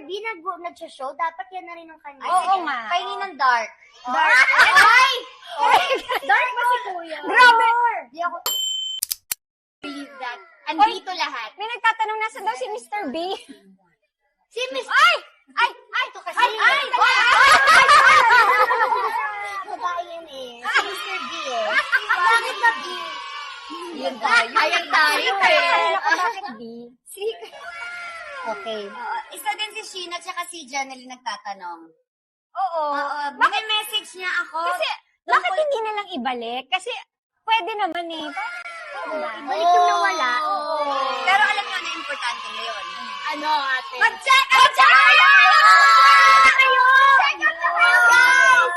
B nag-show, dapat yan na rin ang kanya. Oo nga. Kainin ng dark. Dark. Ay! Dark ba si Kuya? Grabe! Di ako believe that. Andito lahat. May nagtatanong nasa daw si Mr. B. Si Miss... Ay! Ito kasi. Ay! Babae yan eh. Si Mr. B eh. Bakit ba B? Yun tayo. Ayan tayo Kanina ko bakit B? Okay. Isa din si Sheena tsaka si Janeline nagtatanong. Oo. May message niya ako. Kasi, bakit hindi na lang ibalik? Kasi, pwede naman eh. Balik yung nawala. Pero alam mo na importante ngayon. Ano ate? Mag-check out na kayo! Check out na kayo, guys!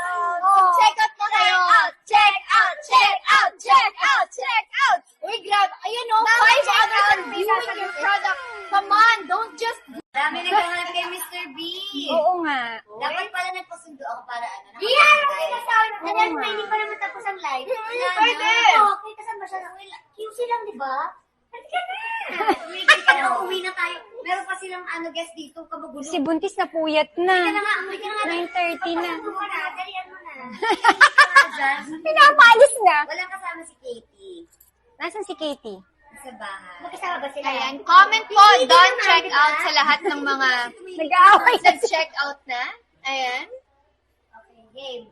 Check out na kayo! Check out! Check out! Check out! Check out! Uy, grab. Ayun o. 5 others are viewing your product. Come on, don't just... Dami naghahanap kay Mr. B. Oo nga. Dapat pala nagpasundo ako para ano. Iyan! Ang sinasabi na kanya, hindi pa naman tapos ang live. Pwede! Okay, kasama siya. QC lang, di ba? Pwede ka na! Umigil ka na, uuwi na tayo. Meron pa silang guest dito, kabagulo. Si Buntis na puyat na. Umuwi ka na nga. 9:30 na. Pagpasok mo na, dalian mo na. Pinapaalis na. Walang kasama si Katie. Nasaan si Katie? Sa bahay. Magkasama ba sila? Ayan, comment po, don't check out sa lahat ng mga Nag-aaway na. nag-check out na. Ayan. Okay, game.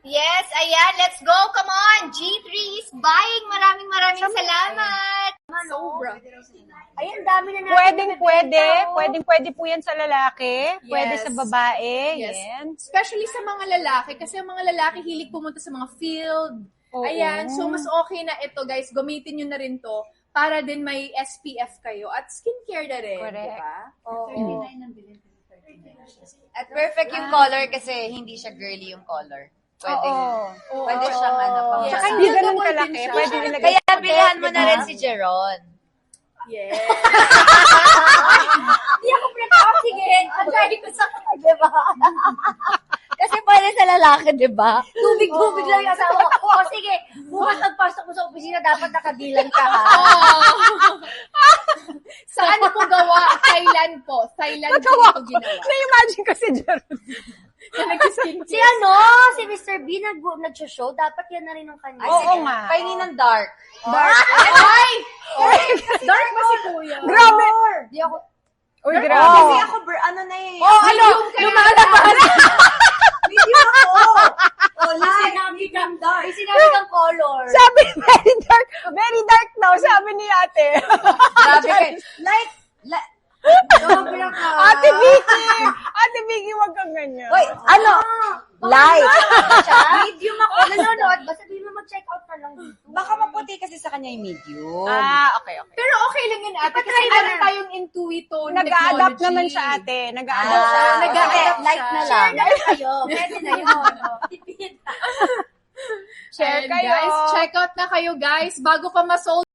Yes, ayan, let's go. Come on. G3 is buying. Maraming salamat. Sobra. Ayun, dami na natin. Pwedeng po yan sa lalaki. Pwede Yes. sa babae. Yes. Yan. Especially sa mga lalaki, kasi ang mga lalaki hilig pumunta sa mga field. Oo. Ayan, so mas okay na ito guys, gamitin nyo na rin to para din may SPF kayo at skincare na rin, Correct. diba? Oo. At perfect yung color kasi hindi siya girly yung color. Pwede. Oo. Pwede siyang Yes. Tsaka hindi ganun Buildable kalaki. din siya. Pwede nilagay. Kaya bilhan mo na rin si Jeron. Yes. Hindi ako prepare. Sige, ang dahil ko sa Diba? Kasi pwede sa lalaki, diba? tubig lang yung asawa ko. O sige, bukas pagpasok mo sa opisina, dapat nakadilan ka ha. Saan po gawa? Thailand po. Thailand po Natawa ito ko. ginawa. Na-imagine ko si Jerome. Si si Mr. B nag-show, dapat yan na rin ang kanya. Oo nga. Kainin ng dark. Dark. Ay! Dark ba si Kuya? Grabe. Di ako... Uy, Kasi grabe. ako, ano na eh. Lumalabas. Medium ako. Oh, Ay, may sinabi kang color. Sabi, very dark. Very dark daw, sabi ni ate. Grabe kayo. Like, Sobrang ka. Ate Vicky, wag kang ganyan. wait, ano? Light. Medium ako. Nanonood ba? Sabihin mo mag-check out na lang dito. Baka maputi kasi sa kanya yung medium. Okay. Pero okay lang yun ate. Kasi Ipatry mo meron na. tayong intuito Nag-a-adapt naman siya, ate. Nag-a-adapt siya. Nag-a-adapt light na lang. Share na lang kayo. Pwede na yun. Share And kayo. guys, check out na kayo guys. Bago pa ma-sold